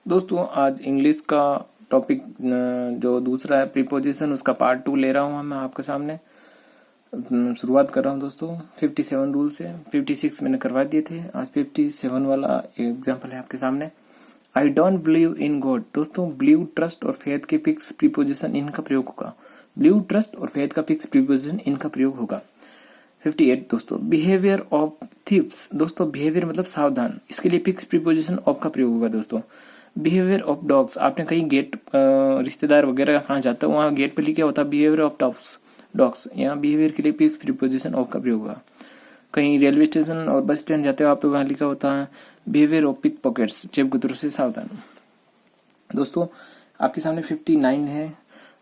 दोस्तों आज इंग्लिश का टॉपिक जो दूसरा है प्रीपोजिशन, उसका पार्ट 2 ले रहा हूँ मैं आपके सामने। शुरुआत कर रहा हूँ दोस्तों 57 रूल से। 56 मैंने करवा दिए थे, आज 57 वाला एग्जाम्पल है आपके सामने। I don't believe in God. दोस्तों बिलीव, ट्रस्ट और फेथ के फिक्स प्रीपोजिशन इनका प्रयोग होगा। बिलीव, ट्रस्ट और फेथ का फिक्स प्रीपोजिशन इनका प्रयोग होगा। 58 दोस्तों बिहेवियर ऑफ थीव्स। दोस्तों बिहेवियर मतलब सावधान, इसके लिए फिक्स प्रीपोजिशन ऑफ का प्रयोग होगा। दोस्तों बिहेवियर ऑफ डॉग्स, आपने कहीं गेट रिश्तेदार वगैरह कहाँ जाता है वहां गेट पे लिखा होता है बिहेवियर ऑफ डॉग्स, यहाँ बिहेवियर के लिए फिक्स प्रीपोजिशन ऑफ का प्रयोग होगा। कहीं रेलवे स्टेशन और बस स्टैंड जाते हो आप तो वहां लिखा होता है बिहेवियर ऑफ पिक पॉकेट्स, जेबकतरों से सावधान। दोस्तों आपके सामने 59 है।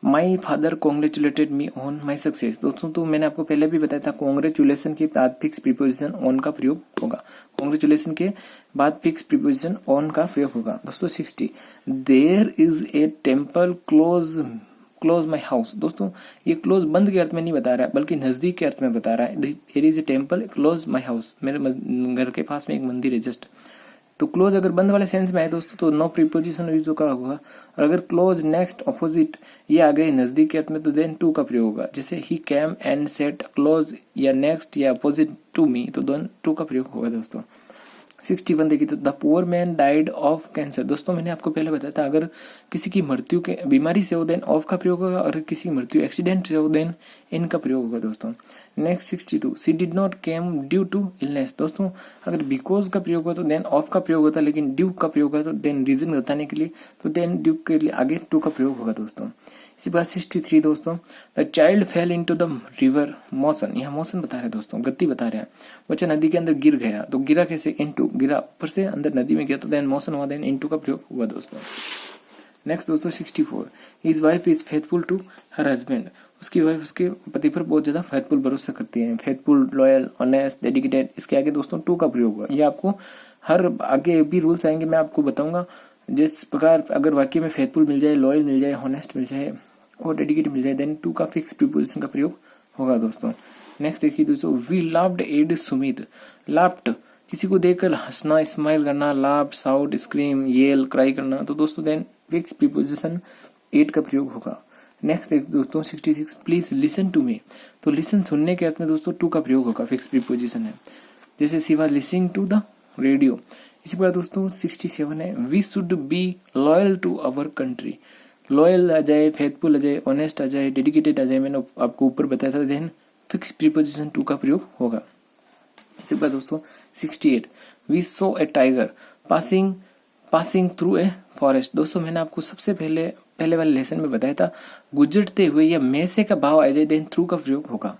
My father congratulated me on my success. दोस्तों तो मैंने आपको पहले भी बताया था कॉन्ग्रेचुलेशन के बाद फिक्स प्रीपोजिशन ऑन का प्रयोग होगा। कॉन्ग्रेचुलेशन के बाद फिक्स प्रीपोजिशन ऑन का प्रयोग होगा। दोस्तों 60 there is a temple close my house. दोस्तों ये क्लोज बंद के अर्थ में नहीं बता रहा है बल्कि नजदीक के अर्थ में बता रहा है। There is a temple close my house, मेरे घर के पास में एक मंदिर है जस्ट। तो क्लोज अगर बंद वाले सेंस में आए दोस्तों तो नो प्रीपोजिशन यूज का होगा, और अगर क्लोज, नेक्स्ट, ऑपोजिट ये आ गए नजदीक के अर्थ में तो देन टू का प्रयोग होगा। जैसे ही कैम एंड सेट क्लोज या नेक्स्ट या अपोजिट टू मी तो देन टू का प्रयोग होगा। दोस्तों 61 देखिए तो the poor man died of cancer. दोस्तों मैंने आपको पहले बताया था अगर किसी की मृत्यु के बीमारी से हो देन ऑफ का प्रयोग होगा, और किसी की मृत्यु एक्सीडेंट से हो देन इन का प्रयोग होगा। दोस्तों next 62 she did not came due to illness. दोस्तों अगर बिकॉज का प्रयोग हो तो देन ऑफ का प्रयोग होता है, लेकिन ड्यू का प्रयोग होगा तो देन रीजन बताने के लिए तो देन ड्यू के लिए आगे टू का प्रयोग होगा। दोस्तों इसी बात 63 दोस्तों the child fail into the river motion, यहाँ मोशन बता रहे हैं दोस्तों, गति बता रहे हैं। बच्चा नदी के अंदर गिर गया तो गिरा कैसे, इनटू, गिरा ऊपर से अंदर नदी में गया तो देन मोशन हुआ, देन इनटू का प्रयोग हुआ। दोस्तों नेक्स्ट दोस्तों 64 his wife is faithful to her husband. उसकी वाइफ उसके पति पर बहुत ज्यादा फेथफुल भरोसा करती है। फेथफुल, लॉयल, ऑनेस्ट, डेडिकेटेड, इसके आगे दोस्तों टू का प्रयोग हुआ। ये आपको हर आगे भी रूल्स आएंगे मैं आपको बताऊंगा। जिस प्रकार अगर वाक्य में फेथफुल मिल जाए, लॉयल मिल जाए, ऑनेस्ट मिल जाए और डेडिकेटेड मिल जाए देन टू का फिक्स प्रीपोजिशन का प्रयोग होगा। दोस्तों नेक्स्ट देखिए दोस्तों we laughed at Sumit. Laughed किसी को देखकर हंसना, स्माइल करना, laughed, shout, scream, yell, cry करना तो दोस्तों देन फिक्स प्रीपोजिशन एड का प्रयोग होगा। नेक्स्ट देखिए दोस्तों 66 प्लीज लिसन टू मी। तो लिसन सुनने के अर्थ में दोस्तों टू का प्रयोग होगा, फिक्स प्रीपोजिशन है। जैसे she was listening to the radio. इसी प्रकार दोस्तों 67 है we should be loyal to our country. Loyal आ जाए, फेथफुल आ जाए, ऑनेस्ट आ जाए, डेडिकेटेड आ जाए, मैंने आपको ऊपर बताया था देन फिक्स प्रीपोजिशन टू का प्रयोग होगा। इसी प्रकार दोस्तों 68 we saw a tiger passing through a forest. दोस्तों मैंने आपको सबसे पहले वाले लेसन में बताया था गुजरते हुए या में से का भाव आ जाए देन थ्रू का प्रयोग होगा।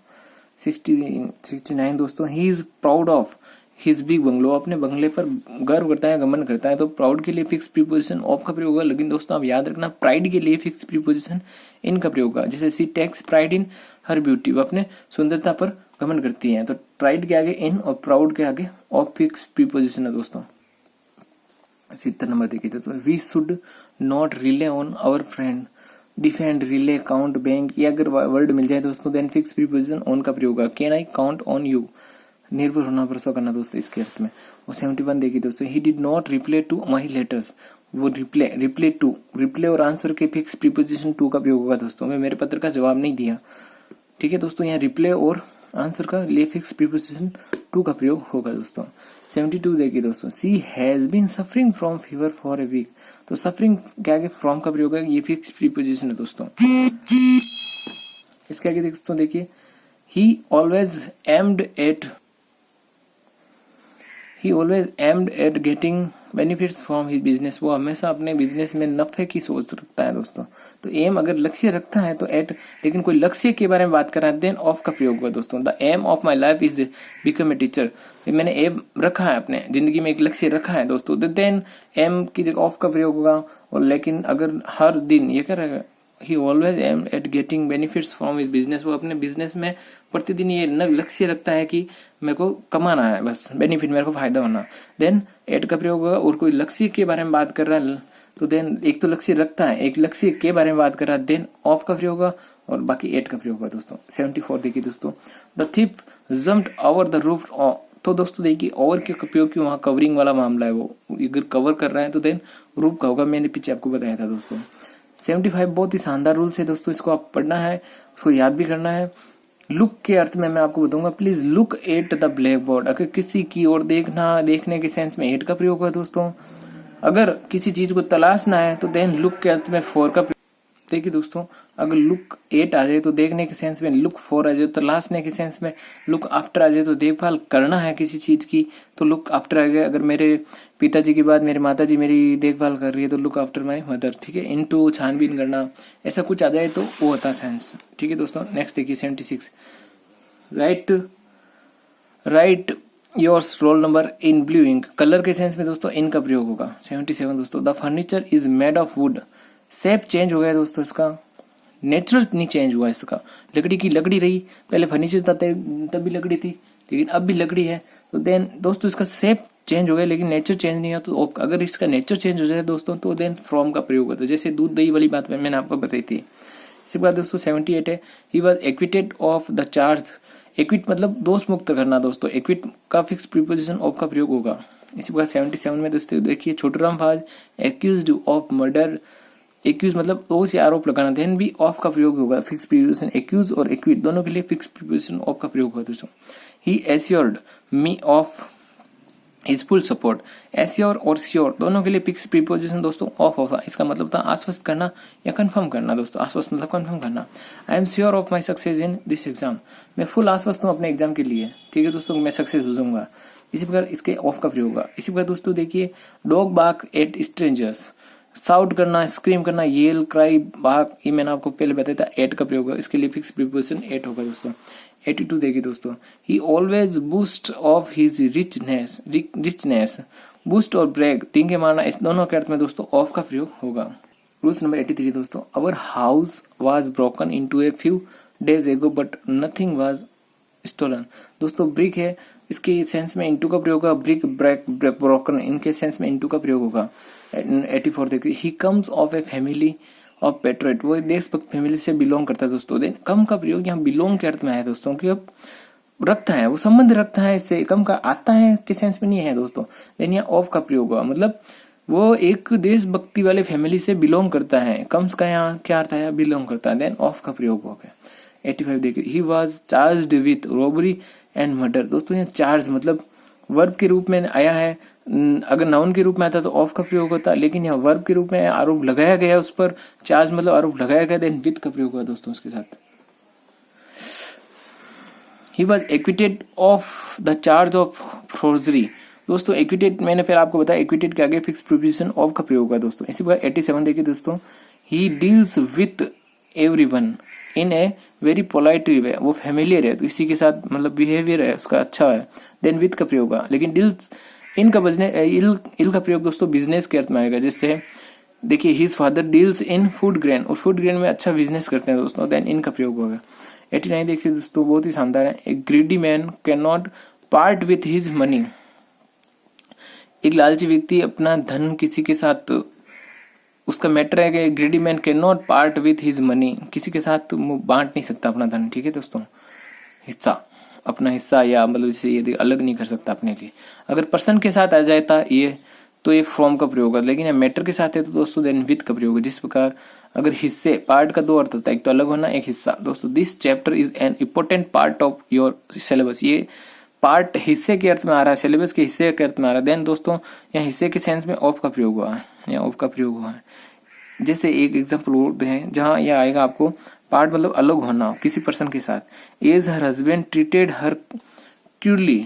69 दोस्तों he is proud of his big bungalow. अपने बंगले पर गर्व करता है, गमन करता है तो प्राउड के लिए फिक्स प्रीपोजिशन ऑफ का प्रयोग होगा। लेकिन दोस्तों आप याद रखना प्राइड के लिए फिक्स प्रीपोजिशन इन का प्रयोग होगा। जैसे she takes pride in her beauty, वो अपने सुंदरता पर गमन करती है तो प्राइड के आगे इन और प्राउड के आगे ऑफ फिक्स प्रीपोजिशन है। दोस्तों 70 नंबर देखिए दोस्तों we should not rely on our friend. Defend, rely, count, bank ये अगर वर्ड मिल जाए दोस्तों देन फिक्स प्रीपोजिशन ऑन का प्रयोग होगा। Can I count on you, निर्भर होना, भरोसा करना दोस्तों इसके अर्थ में। और 71 देखिए दोस्तों he did not reply to my letters. वो रिप्लाई और आंसर के फिक्स प्रीपोजिशन टू का प्रयोग होगा। दोस्तों मैं मेरे पत्र का जवाब नहीं दिया, ठीक है दोस्तों, यहाँ रिप्लाई और आंसर का लिए फिक्स प्रीपोजिशन टू का प्रयोग होगा। दोस्तों 72 देखिए दोस्तों she has been suffering from fever for a week. तो सफरिंग के आगे फ्रॉम का प्रयोग है, ये फिक्स प्रीपोजिशन है। दोस्तों इसके आगे दोस्तों देखिए ही always aimed at getting benefits from his business. वो हमेशा अपने बिजनेस में नफे की सोच रखता है। दोस्तों तो एम अगर लक्ष्य रखता है तो एट, लेकिन कोई लक्ष्य के बारे में बात कर रहा है देन ऑफ का प्रयोग हुआ। दोस्तों the aim of my life is become a teacher. मैंने एम रखा है, अपने जिंदगी में एक लक्ष्य रखा है दोस्तों, देन एम की जगह ऑफ का प्रयोग होगा। और लेकिन अगर हर दिन ये क्या रहेगा he always aim at getting benefits from his business. वो अपने बिजनेस में प्रतिदिन ये लक्ष्य रखता है कि मेरे को कमाना है, बस बेनिफिट, मेरे को फायदा होना, देन एट का प्रयोग होगा। और कोई लक्ष्य के बारे में बात कर रहा है तो देन एक तो लक्ष्य रखता है, एक लक्ष्य के बारे में बात कर रहा है देन ऑफ का प्रयोग होगा और बाकी एट का प्रयोग होगा। दोस्तों 74 देखिए दोस्तों the thief jumped over the roof तो दोस्तों देखिए और क्या प्रयोग, वहाँ कवरिंग वाला मामला है, वो अगर कवर कर रहे हैं तो देन रूप का होगा, मैंने पीछे आपको बताया था दोस्तों। 75 बहुत ही शानदार रूल्स है दोस्तों, इसको आप पढ़ना है, उसको याद भी करना है। लुक के अर्थ में मैं आपको बताऊंगा, please look at the black board. अगर किसी की ओर देखना, देखने के सेंस में एट का प्रयोग है दोस्तों। अगर किसी चीज को तलाशना है तो देन लुक के अर्थ में फोर का। देखिए दोस्तों, अगर लुक एट आ जाए तो देखने के सेंस में लुक फोर आ जाए, तलाशने के सेंस में लुक आफ्टर आ जाए, तो देखभाल करना है किसी चीज की तो लुक आफ्टर आ गया। अगर मेरे पिताजी के बाद मेरी माता जी मेरी देखभाल कर रही है तो लुक आफ्टर माई मदर, ठीक है। इनटू छानबीन करना, ऐसा कुछ आ जाए तो वो होता है सेंस, ठीक है दोस्तों। नेक्स्ट देखिए 76, write yours roll number in blue ink. Colour के सेंस में दोस्तों इन का प्रयोग होगा। 77 दोस्तों, the furniture is made of wood. Shape change हो गया दोस्तों, इसका नेचुरल नहीं चेंज हुआ इसका। लकड़ी की लकड़ी रही, पहले फर्नीचर था तब भी लकड़ी थी, लेकिन अब भी लकड़ी है, तो देन दोस्तों इसका शेप चेंज हो गया लेकिन नेचर चेंज नहीं हुआ। तो अगर इसका नेचर चेंज हो जाए दोस्तों तो देन फ्रॉम का प्रयोग होता है, जैसे दूध दही वाली बात मैंने आपको बताई थी। इसके बाद दोस्तों 78 है, he was acquitted of the charge. Equity मतलब दोष मुक्त करना दोस्तों, एक्विट का फिक्स प्रीपोजिशन ऑफ का प्रयोग होगा। इसी प्रकार 77 में दोस्तों देखिए, Chhoturam was accused of murder. Accuse मतलब दोष या आरोप लगाना, देन भी ऑफ का प्रयोग होगा, फिक्स प्रीपोजिशन। एक्यूज और एक्विट दोनों के लिए फिक्स प्रीपोजिशन ऑफ का प्रयोग होगा दोस्तों। He assured me of his full support. Assure और श्योर दोनों के लिए फिक्स प्रीपोजिशन दोस्तों ऑफ होगा। इसका मतलब था आश्वस्त करना या कंफर्म करना दोस्तों। आश्वस्त मतलब कंफर्म करना। I am sure of my success in this exam. मैं फुल आश्वस्त हूँ अपने एग्जाम के लिए, ठीक है दोस्तों, मैं सक्सेस हो जाऊंगा। इसी प्रकार इसके ऑफ का प्रयोग होगा। इसी प्रकार दोस्तों देखिए, dog bark at strangers. Shout करना, स्क्रीम करना, येल, क्राई, बाक, ये मैंने आपको पहले बताया था, एट का प्रयोग होगा। इसके लिए फिक्स प्रीपोजिशन एट होगा दोस्तों। 82 देखिए दोस्तों, ही always boost of his richness. Boost और ब्रेक, तीन मारना, इस दोनों के अर्थ में दोस्तों ऑफ का प्रयोग होगा। रूल्स नंबर 83 दोस्तों, our house was broken into a few days ago but nothing was stolen. दोस्तों ब्रिक है, इसके सेंस में इनटू का प्रयोग होगा। ब्रिक, ब्रेक, ब्रोकन, इनके सेंस में इनटू का प्रयोग होगा। 84 देखिए, he comes of a family of patriot. वो देशभक्त फैमिली से बिलोंग करता है दोस्तों। देन कम का प्रयोग यहाँ बिलोंग के अर्थ में है दोस्तों, कि अब रखता है, वो संबंध रखता है इससे। कम का आता है के सेंस में नहीं है दोस्तों। देन यहाँ ऑफ का प्रयोग हुआ, मतलब वो एक देशभक्ति वाले फैमिली से बिलोंग करता है। कम्स का यहाँ क्या अर्थ है, बिलोंग करता है। देन ऑफ का प्रयोग हो गया। 85 देखिए, he was charged with robbery and murder. दोस्तों यहाँ चार्ज मतलब वर्ब के रूप में आया है। अगर नाउन के रूप में आता तो ऑफ का प्रयोग होता, लेकिन यहाँ वर्ब के रूप में आरोप लगाया गया उस पर। चार्ज मतलब आरोप लगाया गया, देन विथ का प्रयोग हुआ दोस्तों उसके साथ। He was acquitted of the charge of forgery. दोस्तों एक्विटेड मैंने फिर आपको बताया, एक्विटेड के आगे फिक्स प्रीपोजिशन ऑफ का प्रयोग हुआ दोस्तों। इसी प्रकार 87 देखिए दोस्तों, he deals with everyone in a very polite way. वो फैमिलियर है तो इसी के साथ मतलब बिहेवियर है उसका अच्छा है, देन विथ का प्रयोग हुआ। लेकिन डील्स इन का बिजनेस, इल का प्रयोग दोस्तों बिजनेस के अर्थ में आएगा। जैसे देखिए, his father deals in food grain, और फूड ग्रेन में अच्छा बिजनेस करते हैं दोस्तों, देन इन का प्रयोग होगा। 89 देखिए दोस्तों, बहुत ही शानदार है। A greedy man can not part with his money. एक लालची व्यक्ति अपना धन किसी के साथ, उसका मैटर है कि greedy man can not part with his money, किसी के साथ बांट नहीं सकता अपना धन, ठीक है दोस्तों, हिस्सा, अपना हिस्सा, या मतलब जैसे ये अलग नहीं कर सकता अपने लिए। अगर पर्सन के साथ आ जाता ये तो ये फ्रॉम का प्रयोग है, लेकिन ये मैटर के साथ है तो दोस्तों देन विथ का प्रयोग है। जिस प्रकार अगर हिस्से, पार्ट का दो अर्थ होता है, एक तो अलग होना, एक हिस्सा। दोस्तों this chapter is an important part of your syllabus. ये पार्ट हिस्से के अर्थ में आ रहा है, सिलेबस के हिस्से के अर्थ में आ रहा है। देन दोस्तों यहाँ हिस्से के सेंस में ऑफ का प्रयोग हुआ है, यहाँ ऑफ का प्रयोग हुआ है। जैसे एक एग्जाम्पल और है जहां यह आएगा आपको, पार्ट मतलब अलग होना किसी पर्सन के साथ। As her husband treated her cruelly,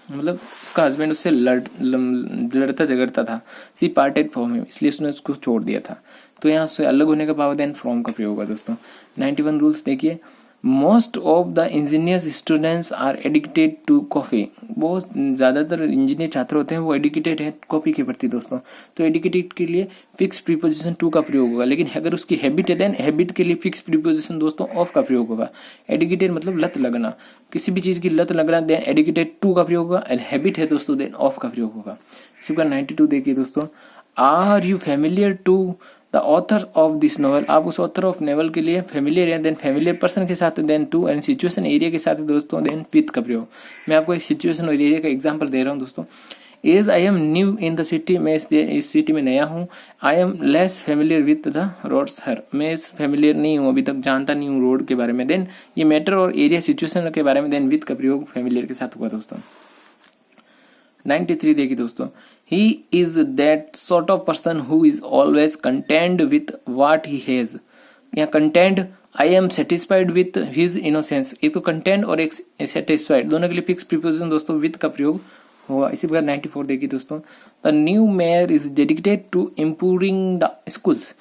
मतलब उसका हस्बैंड उससे लड़ता झगड़ता था। सी पार्टेड फ्रॉम हिम, इसलिए उसने उसको छोड़ दिया था। तो यहाँ से अलग होने का भाव देन फ्रॉम का प्रयोग होगा दोस्तों। 91 रूल्स देखिए, most of the engineers students are addicted to coffee. बहुत ज्यादातर इंजीनियर छात्र होते हैं वो एडिकेटेड है कॉफी के प्रति दोस्तों। तो एडिकेटेड के लिए फिक्स प्रीपोजिशन टू का प्रयोग होगा, लेकिन अगर उसकी हैबिट है देन हैबिट के लिए फिक्स प्रीपोजिशन दोस्तों ऑफ का प्रयोग होगा। एडिकेटेड मतलब लत लगना, किसी भी चीज की लत लगना, देन एडिकेटेड टू का प्रयोग होगा। एंड हैबिट है दोस्तों देन ऑफ का प्रयोग होगा। इसी प्रकार 92 देखिए दोस्तों, are you familiar to the author of this novel, आप उस ऑथर ऑफ नॉवल के लिए फेमिलियर है, देन फेमिलियर पर्सन के साथ, then to, and situation area के साथ दोस्तों, देन विथ का प्रयोग। मैं आपको एक सिचुएशन और एरिया का एग्जांपल दे रहा हूँ दोस्तों। As I am new in the city, मैं इस सिटी में नया हूँ। I am less familiar with the roads here, मैं इस फेमिलियर नहीं हूँ, अभी तक जानता नहीं हूँ रोड के बारे में। देन ये मैटर और एरिया सिचुएशन के बारे में, देन विथ का प्रयोग फेमिलियर के साथ हुआ दोस्तों। 93 देखिए दोस्तों, he is that sort of person who is always content with what he has। यहाँ content, I am satisfied with his innocence, एक तो content और एक satisfied, दोनों के लिए फिक्स प्रीपोजिशन दोस्तों with का प्रयोग होगा। इसी प्रकार 94 देखिए दोस्तों, the new mayor is dedicated to improving the schools।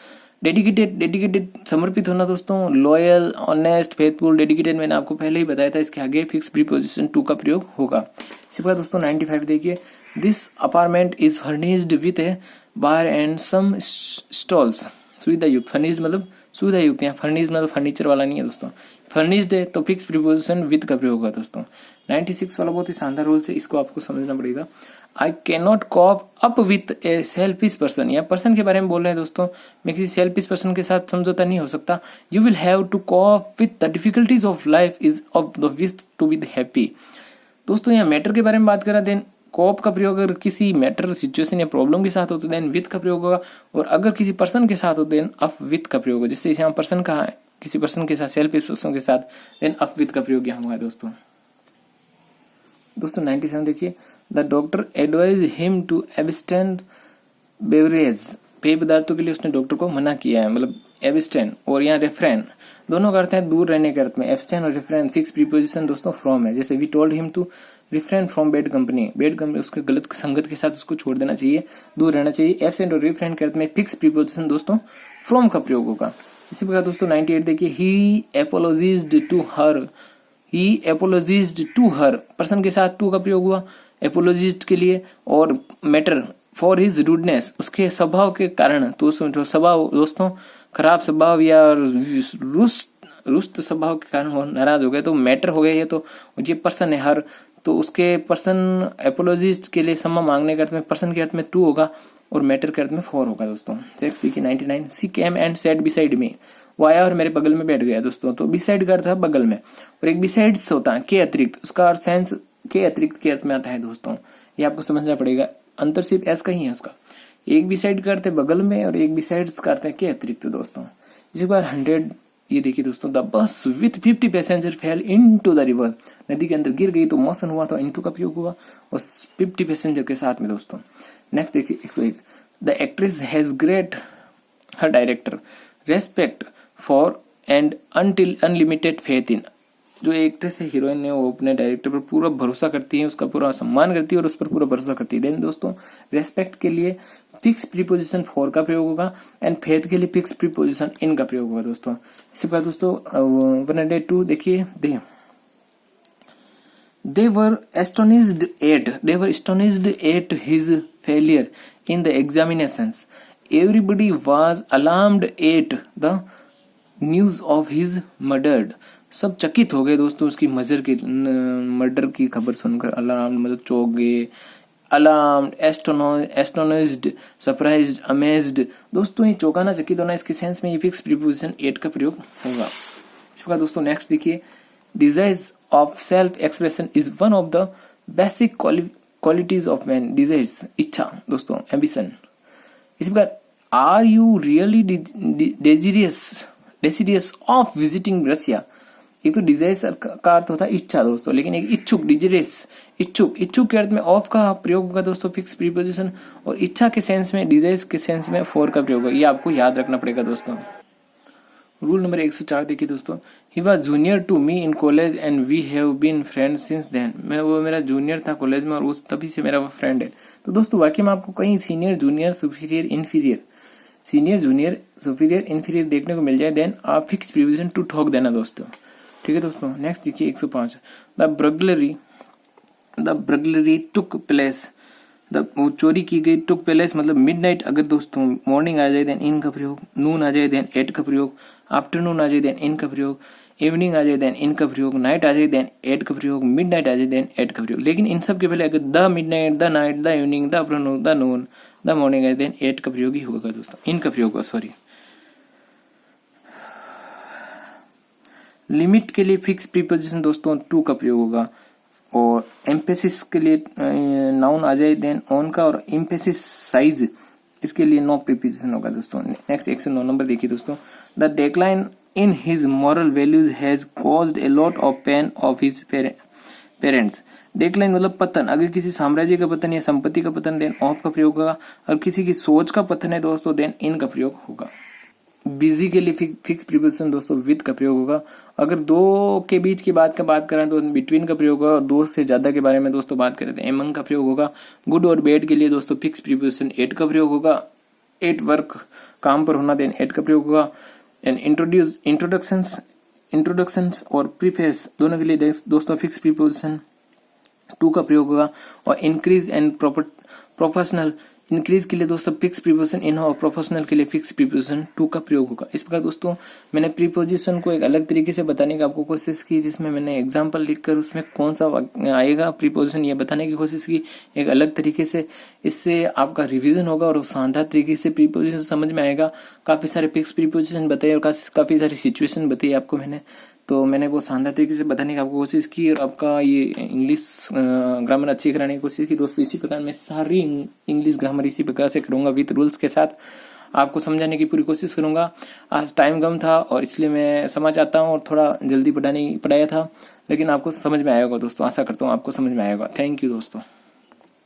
Dedicated समर्पित होना दोस्तों, लॉयल, ऑनेस्ट, फेथफुल, डेडिकेटेड मैंने आपको पहले ही बताया था, इसके आगे फिक्स प्रीपोजिशन टू का प्रयोग होगा। इसी प्रकार दोस्तों 95 देखिए, this apartment is furnished with a bar and some stalls. सुविधा युक्त, फर्निश्ड मतलब सुविधा युक्त, यहाँ फर्निश्ड मतलब फर्नीचर वाला नहीं है दोस्तों, फर्निश्ड है तो फिक्स प्रीपोजिशन विथ का प्रयोग होगा दोस्तों। 96 वाला बहुत ही शानदार रूल है, इसको आपको समझना पड़ेगा। I can not cope up with A selfish person, या पर्सन के बारे में बोल रहे हैं दोस्तों, मैं किसी सेल्फिश पर्सन के साथ समझौता नहीं हो सकता। You will have to cope with the difficulties of life is of the wish to be happy. दोस्तों यहाँ मैटर के बारे में बात करा, देन कॉप का प्रयोग अगर किसी मैटर, सिचुएशन या प्रॉब्लम के साथ हो तो देन विथ का प्रयोग होगा, और अगर किसी पर्सन के साथ हो देन अप विथ का प्रयोग होगा। जिससे यहाँ पर्सन कहा है, किसी पर्सन के साथ, सेल्फिश पर्सन के साथ, देन अप विथ का प्रयोग यहाँ हुआ है दोस्तों। 97 देखिए, the doctor advise him to abstain beverage, पेय पदार्थों के लिए उसने डॉक्टर को मना किया है, मतलब एब्सटेन और यहाँ रेफ्रेन दोनों करते हैं दूर रहने के अर्थ में। एब्सटेन और रेफ्रेन फिक्स प्रीपोजिशन दोस्तों फ्रॉम है, जैसे we told him to refrain from bad company, bad company उसके गलत संगत के साथ उसको छोड़ देना चाहिए, दूर रहना चाहिए। एब्सेंट और रिफ्रेन के अर्थ में फिक्स प्रीपोजिशन दोस्तों फ्रॉम का प्रयोग होगा। इसी प्रकार दोस्तों 98 देखिए, he apologised to her, he apologised to her, person के साथ टू का प्रयोग हुआ एपोलॉजिस्ट के लिए, और मैटर फॉर हिज रूडनेस, उसके स्वभाव के कारण, तो स्वभाव दोस्तों खराब स्वभाव या रुस्त स्वभाव के कारण वो नाराज हो गए तो मैटर हो गया। ये तो ये पर्सन है हर, तो उसके पर्सन एपोलॉजिस्ट के लिए क्षमा मांगने के अर्थ में पर्सन के अर्थ में टू होगा और मैटर के अर्थ में फोर होगा दोस्तों। नेक्स्ट देखिए 99, she came and sat beside me, वो आया और मेरे बगल में बैठ गया दोस्तों। तो बिसाइड का अर्थ है बगल में, और एक बिसाइड्स होता है के अतिरिक्त, उसका अर्थ सेंस के अतिरिक्त के अर्थ में आता है दोस्तों, ये आपको समझना पड़ेगा। अंतर सिर्फ एस का ही है उसका, एक बिसाइड का अर्थ है बगल में और एक बिसाइड्स का अर्थ है के अतिरिक्त दोस्तों। इसी बार 100 ये देखिए दोस्तों, the bus with 50 passenger fail into the river, नदी के अंदर गिर गई तो मोशन हुआ तो इनटू का प्रयोग हुआ और 50 पैसेंजर के साथ में दोस्तों। नेक्स्ट देखिए 101, the actress has great her director respect for and until unlimited faith in, जो एक्ट्रेस है हीरोइन है वो अपने डायरेक्टर पर पूरा भरोसा करती है, उसका पूरा सम्मान करती है और उस पर पूरा भरोसा करती है। देन दोस्तों रेस्पेक्ट के लिए फिक्स प्रीपोजिशन फॉर का प्रयोग होगा एंड फेथ के लिए फिक्स प्रीपोजिशन इन का प्रयोग होगा दोस्तों। इसी प्रकार दोस्तों 102 देखिए, they were astonished at his failure in the examinations. Everybody was alarmed at the news of his murder. सब चकित हो गए दोस्तों उसकी मर्डर की खबर सुनकर। अलार्म मतलब चौंक गए, अलार्म्ड, एस्टोनिश्ड, सरप्राइज्ड, अमेज्ड। दोस्तों ये चौंकाना, चकित होना, इसके सेंस में ये फिक्स प्रीपोजिशन एट का प्रयोग होगा। इसका दोस्तों नेक्स्ट देखिए, desires of self expression is one of the basic qualities of man. Desires इच्छा दोस्तों, एम्बिशन। इस प्रकार are you really desirous of visiting Russia. एक तो डिजायर्स का अर्थ होता है इच्छा दोस्तों, लेकिन एक इच्छुक, डिजायर्स इच्छुक के अर्थ में ऑफ का प्रयोग होगा दोस्तों फिक्स प्रीपोजिशन, और इच्छा के सेंस में, डिजायर्स के सेंस में फोर का प्रयोग होगा। ये आपको याद रखना पड़ेगा दोस्तों। रूल नंबर 104 देखिए दोस्तों, he was junior to me in college and we have been friends since then. वो मेरा जूनियर था कॉलेज में और उस तभी से मेरा वो फ्रेंड है। तो दोस्तों वाक्य में आपको कहीं senior, junior, superior, inferior, senior, junior, superior, inferior देखने को मिल जाए, देन आप फिक्स प्रीपोजिशन टू ठोक देना दोस्तों। ठीक है दोस्तों। नेक्स्ट देखिए 105, द ब्रगलरी टुक प्लेस। वो चोरी की गई, टुक प्लेस मतलब मिडनाइट। अगर दोस्तों मॉर्निंग आ जाए देन इन का प्रयोग, नून आ जाए देन एट का प्रयोग, आफ्टरनून आ जाए देन इन का प्रयोग, इवनिंग आ जाए देन इन का प्रयोग, नाइट आ जाए देन एट का प्रयोग, मिडनाइट आ जाए देन एट का प्रयोग। लेकिन इन सब के पहले अगर the midnight, the night, the evening, the afternoon, the noon, the morning आ जाए देन एट का प्रयोग ही होगा दोस्तों, इन का प्रयोग होगा, सॉरी लिमिट के लिए फिक्स प्रीपोजिशन दोस्तों टू का प्रयोग होगा, और एम्फेसिस के लिए नाउन आ जाए देन ऑन का, और एम्फेसिस साइज इसके लिए नो प्रीपोजिशन होगा दोस्तों। नेक्स्ट 109 नंबर देखिए दोस्तों, the decline in his moral values has caused a lot of pain of his parents. Decline मतलब पतन, अगर किसी साम्राज्य का पतन या संपत्ति का पतन देन ऑफ का प्रयोग होगा, और किसी की सोच का पतन है दोस्तों देन इन का प्रयोग होगा। बिजी के लिए फिक्स प्रीपोजिशन दोस्तों विद का प्रयोग होगा। अगर दो के बीच की बात करें तो बिटवीन का प्रयोग होगा, और दो से ज्यादा के बारे में दोस्तों बात करें तो एमंग का प्रयोग होगा। गुड और बैड के लिए दोस्तों फिक्स प्रीपोजिशन एट का प्रयोग होगा। एट वर्क काम पर होना देन एट का प्रयोग होगा। एंड इंट्रोडक्शंस और प्रीफेस दोनों के लिए दोस्तों फिक्स प्रीपोजिशन टू का प्रयोग होगा। और इंक्रीज एंड प्रोफेशनल, इंक्रीज के लिए दोस्तों फिक्स प्रीपोजिशन इन और प्रोफेशनल के लिए फिक्स प्रीपोजिशन टू का प्रयोग होगा। इस प्रकार दोस्तों मैंने प्रीपोजिशन को एक अलग तरीके से बताने की आपको कोशिश की, जिसमें मैंने एग्जांपल लिखकर उसमें कौन सा आएगा प्रीपोजिशन ये बताने की कोशिश की एक अलग तरीके से। इससे आपका रिवीजन होगा और शानदार तरीके से प्रीपोजिशन समझ में आएगा। काफी सारे फिक्स प्रीपोजिशन बताए और काफी सारी सिचुएशन बताई आपको मैंने, तो मैंने बहुत शानदार तरीके से बताने की आपको कोशिश की, और आपका ये इंग्लिश ग्रामर अच्छी कराने की कोशिश की दोस्तों। इसी प्रकार मैं सारी इंग्लिश ग्रामर इसी प्रकार से करूंगा विद रूल्स के साथ, आपको समझाने की पूरी कोशिश करूंगा। आज टाइम कम था और इसलिए मैं समझ आता हूँ और थोड़ा जल्दी पढ़ाया था, लेकिन आपको समझ में आएगा दोस्तों, आशा करता हूँ आपको समझ में आएगा। थैंक यू दोस्तों।